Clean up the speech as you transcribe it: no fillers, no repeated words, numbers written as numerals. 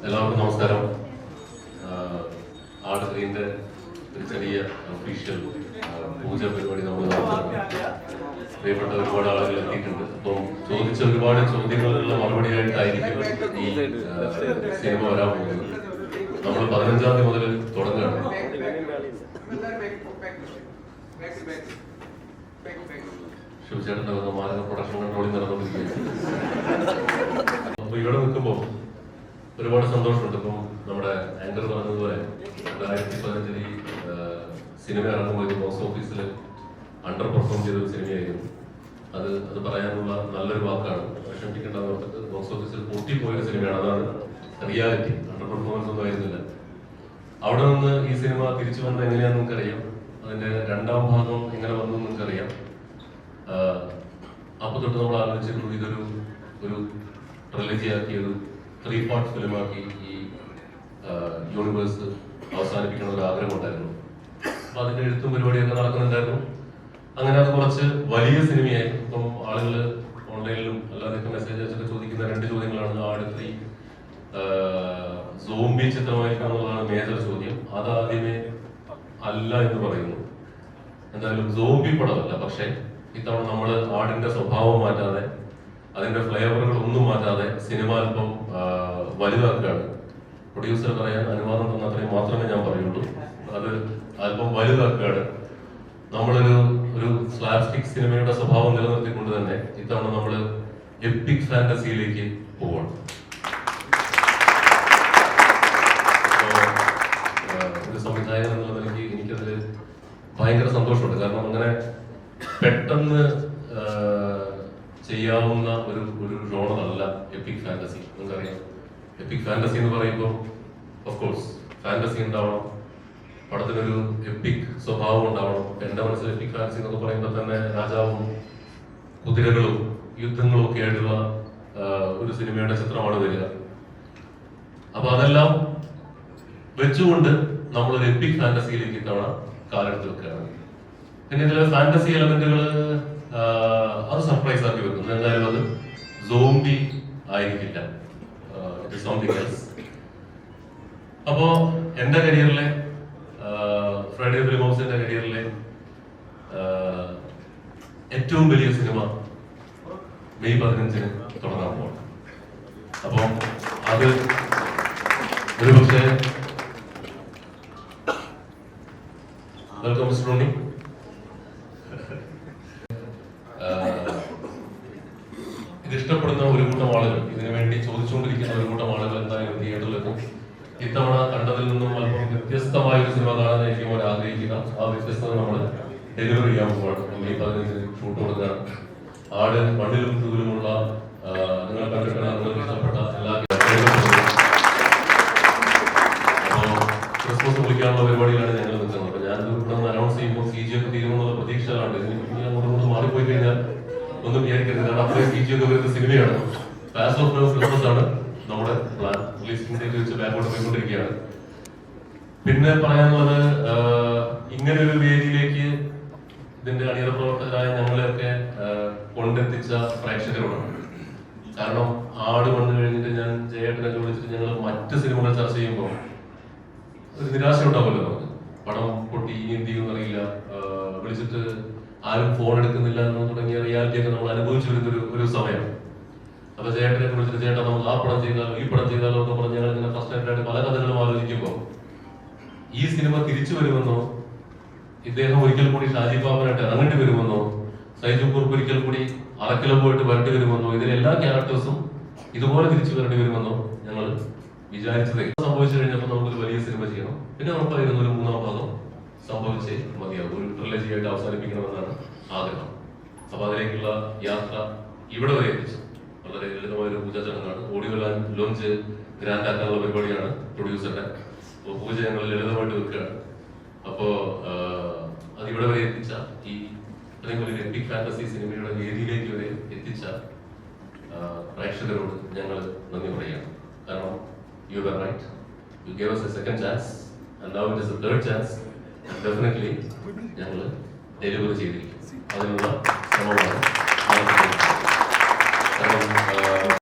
എല്ലാവർക്കും നമസ്കാരം. ആർട്ട് സ്ക്രീനിന്റെ ഒരു ചെറിയ ഒഫീഷ്യൽ പൂജ പരിപാടി നമ്മൾ നടത്തുന്നു. പ്രിയപ്പെട്ട ഒരുപാട് ആളുകൾ എത്തിയിട്ടുണ്ട്. അപ്പം ചോദിച്ച ഒരുപാട് ചോദ്യങ്ങളുള്ള മറുപടിയായിട്ടായിരിക്കും ഈ സിനിമ വരാൻ പോകുന്നത്. നമ്മൾ 15-ാം തീയതി മുതൽ തുടങ്ങുകയാണ്. ശിവചേട്ടന്റെ മാനക പ്രൊഡക്ഷൻ കൺട്രോളിൽ നടന്നുകൊണ്ടിരിക്കുകയാണ്. അപ്പൊ ഇവിടെ നിൽക്കുമ്പോൾ ഒരുപാട് സന്തോഷമുണ്ട്. ഇപ്പം നമ്മുടെ ആങ്കർ പറഞ്ഞതുപോലെ 2015 സിനിമ ഇറങ്ങുമ്പോൾ ബോക്സ് ഓഫീസിൽ അണ്ടർ പെർഫോം ചെയ്ത ഒരു സിനിമയായിരുന്നു. അത് പറയാനുള്ള നല്ലൊരു വാക്കാണ്. വിഷമിക്കേണ്ടവർക്ക് ബോക്സ് ഓഫീസിൽ പൊട്ടിപ്പോയൊരു സിനിമയാണ്. അതാണ് റിയാലിറ്റി. അണ്ടർ പെർഫോമൻസ് ഒന്നും ആയിരുന്നില്ല. അവിടെ നിന്ന് ഈ സിനിമ തിരിച്ചു വന്നത് എങ്ങനെയാണെന്ന് നിങ്ങൾക്കറിയാം. അതിന്റെ 2ാം ഭാഗം എങ്ങനെ വന്നു നിങ്ങൾക്കറിയാം. അപ്പൊ തൊട്ട് നമ്മൾ ആലോചിച്ചിരുന്നു ഇതൊരു ട്രിലജിയാക്കി, ഒരു 3 പാർട്ട് ഫിലിമാക്കി ഈ യൂണിവേഴ്സ് അവസാനിപ്പിക്കുന്ന ഒരു ആഗ്രഹം ഉണ്ടായിരുന്നു. അപ്പൊ അതിന്റെ എഴുത്തും പരിപാടിയൊക്കെ നടക്കുന്നുണ്ടായിരുന്നു. അങ്ങനെ അത് കുറച്ച് വലിയ സിനിമയായി. ഇപ്പം ആളുകൾ ഓൺലൈനിലും അല്ലാതെ മെസ്സേജ് അയച്ചൊക്കെ ചോദിക്കുന്ന 2 ചോദ്യങ്ങളാണ്. ആടുത്തി സോംബി ചിത്രമായിരിക്കും എന്നുള്ളതാണ് മേജർ ചോദ്യം. അതാദ്യമേ അല്ല എന്ന് പറയുന്നു. എന്തായാലും സോംബി പടമല്ല. പക്ഷെ ഇത്തവണ നമ്മൾ ആടിന്റെ സ്വഭാവം മാറ്റാതെ, അതിന്റെ ഫ്ലേവറുകൾ ഒന്നും മാറ്റാതെ സിനിമ അല്പം വലുതാക്കുകയാണ്. പ്രൊഡ്യൂസർ പറയാൻ അനുവാദം തന്ന അത്രയും മാത്രമേ ഞാൻ പറയുള്ളൂ. അത് അല്പം വലുതാക്കുകയാണ്. നമ്മളൊരു സ്ലാപ്സ്റ്റിക് സിനിമയുടെ സ്വഭാവം നിലനിർത്തിക്കൊണ്ട് തന്നെ ഇത്തവണ നമ്മൾ എപ്പിക് ഫാന്റസിയിലേക്ക് പോവാണ്. ഒരു സംവിധായകൻ എന്നുള്ള നിലയ്ക്ക് എനിക്കതിൽ ഭയങ്കര സന്തോഷമുണ്ട്. കാരണം അങ്ങനെ പെട്ടെന്ന് ചെയ്യാവുന്ന ഒരു ജോണറല്ല എപ്പിക് ഫാന്റസി. നിങ്ങൾക്കറിയാം, എപ്പിക് ഫാന്റസി എന്ന് പറയുമ്പോൾ ഓഫ് കോഴ്സ് ഫാന്റസി ഉണ്ടാവണം, പടത്തിനൊരു എപ്പിക് സ്വഭാവം ഉണ്ടാവണം. എന്റെ മനസ്സിൽ എപ്പിക് ഫാന്റസി എന്നൊക്കെ പറയുമ്പോൾ തന്നെ രാജാവും കുതിരകളും യുദ്ധങ്ങളും ഒക്കെ ആയിട്ടുള്ള ഒരു സിനിമയുടെ ചിത്രമാണ് വരിക. അപ്പൊ അതെല്ലാം വെച്ചുകൊണ്ട് നമ്മളൊരു എപ്പിക് ഫാന്റസിയിലേക്ക് ഇത്തവണ കാലെടുത്ത് വെക്കുകയാണ്. പിന്നെ ഇതിലെ ഫാന്റസി എലമെന്റുകൾ അത് സർപ്രൈസ് ആക്കി വെക്കുന്നു. എന്തായാലും അത് സോംബി ആയിരിക്കില്ല. അപ്പോ എന്റെ കരിയറിലെ ഫ്രൈഡേ ഫിലിം ഹൗസിന്റെ കരിയറിലെ ഏറ്റവും വലിയ സിനിമ മെയ് 15-ന് തുടങ്ങാൻ പോകണം. അപ്പൊ അത് ഒരുപക്ഷെ വെൽക്കം മിസ്റ്റർ ഉണ്ണി. ഇത് ഇഷ്ടപ്പെടുന്ന ഒരു കൂട്ടം ആളുകൾ, ഇതിനു വേണ്ടി ചോദിച്ചുകൊണ്ടിരിക്കുന്ന ഒരു കൂട്ടം ആളുകൾ എന്തായാലും തിയേറ്ററിലെത്തും. ഇത്തവണ കണ്ടതിൽ നിന്നും അല്പം വ്യത്യസ്തമായ ഒരു സിനിമ കാണാനായിരിക്കും അവർ ആഗ്രഹിക്കുക. ആ വ്യത്യസ്തത നമ്മൾ ഡെലിവറി ചെയ്യാൻ പോവാണ്. മെയ് 15-ന് ഷൂട്ട് കൊടുക്കുകയാണ്. ആട് 1-ലും 2-ലുമുള്ള നിങ്ങൾ കണ്ടിട്ടുള്ള നിങ്ങൾക്ക് ഇഷ്ടപ്പെട്ട എല്ലാ ക്രിസ്മസ് വിളിക്കാനുള്ള പരിപാടിയിലാണ് ഞങ്ങൾ നിൽക്കുന്നത്. അപ്പൊ ഞാൻ ഇവിടെ അനൗൺസ് ചെയ്യുമ്പോൾ CG ഒക്കെ തീരുമെന്നുള്ള പ്രതീക്ഷയിലാണ്. ഇനി അങ്ങോട്ട് മാറിപ്പോയി കഴിഞ്ഞാൽ ഒന്നും വിചാരിക്കരുത്. കാരണം അത്രയും CG ഒക്കെ വരുന്ന സിനിമയാണ്. ഫാസ്റ്റ് ഓഫ് ലവ് ക്രിസ്മസ് ആണ് നമ്മുടെ പ്ലാൻ. റിലീസിംഗ് ഡേറ്റ് വെച്ച് ബാക്കോട്ട് പോയിക്കൊണ്ടിരിക്കുകയാണ്. പിന്നെ പറയാനുള്ളത്, ഇങ്ങനെ ഒരു വേദിയിലേക്ക് ഇതിന്റെ അണിയറ പ്രവർത്തകരായ ഞങ്ങളെയൊക്കെ കൊണ്ടെത്തിച്ച പ്രേക്ഷകരോടാണ്. കാരണം ആട് വന്നു കഴിഞ്ഞിട്ട് ഞാൻ ജയേട്ടനൊക്കെ വിളിച്ചിട്ട് ഞങ്ങൾ മറ്റ് സിനിമകൾ ചർച്ച ചെയ്യുമ്പോൾ ഒരു നിരാശ ഉണ്ടാവുമല്ലോ നമുക്ക്. പടം പൊട്ടി, ഇനി എന്ത് ചെയ്യുമെന്ന് അറിയില്ല, വിളിച്ചിട്ട് ആരും ഫോൺ എടുക്കുന്നില്ല എന്ന് തുടങ്ങിയ റിയാലിറ്റി ഒക്കെ നമ്മൾ അനുഭവിച്ചു വരുന്ന ഒരു സമയം. അപ്പൊ ചേട്ടനെ വിളിച്ചിട്ട് ചേട്ടാ നമുക്ക് ആ പടം ചെയ്താലോ ഈ പടം ചെയ്താലോ എന്ന് പറഞ്ഞ് ഞങ്ങൾ ഇങ്ങനെ ഫസ്റ്റ് ആയിട്ട് പല കഥകളും ആലോചിക്കുമ്പോൾ ഈ സിനിമ തിരിച്ചു വരുമെന്നോ, ഇദ്ദേഹം ഒരിക്കൽ കൂടി ഷാജി ബാബനായിട്ട് ഇറങ്ങേണ്ടി വരുമെന്നോ, സൈജു കുറുപ്പ് ഒരിക്കൽ കൂടി അറക്കിലും പോയിട്ട് വരേണ്ടി വരുമെന്നോ, ഇതിലെല്ലാ ക്യാരക്ടേഴ്സും ഇതുപോലെ തിരിച്ചു വരേണ്ടി വരുമെന്നോ ഞങ്ങൾ വിചാരിച്ചത് സംഭവിച്ചു കഴിഞ്ഞപ്പോൾ നമുക്കൊരു വലിയ സിനിമ ചെയ്യണം. പിന്നെ നമുക്കായിരുന്നു ഒരു 3-ാം ഭാഗം സംഭവിച്ചേ മതിയാവും. ഒരു ട്രിലജി ആയിട്ട് അവസാനിപ്പിക്കണമെന്നാണ് ആഗ്രഹം. അപ്പൊ അതിലേക്കുള്ള യാത്ര ഇവിടെ വരെ എത്തിച്ചു. വളരെ ലളിതമായ ഒരു പൂജാ ചടങ്ങാണ്. ഓഡിയോ ലോഞ്ച് ഗ്രാൻഡ് ആക്കാനുള്ള പരിപാടിയാണ് പ്രൊഡ്യൂസറുടെ. അപ്പോൾ പൂജ ഞങ്ങൾ ലളിതമായിട്ട് വെക്കുകയാണ്. അപ്പോ അത് ഇവിടെ വരെ എത്തിച്ച ഈ ഇത്രയും വലിയ എപ്പിക് ഫാന്റസി സിനിമയുടെ വേദിയിലേക്ക് വരെ എത്തിച്ച പ്രേക്ഷകരോട് ഞങ്ങൾ നന്ദി പറയുകയാണ്. കാരണം you were right. You gave us a second chance, and now it is the 3rd chance. And definitely, ഞങ്ങൾ ഡെലിവറി ചെയ്തിരിക്കും. അതിനുള്ള ശ്രമമാണ്.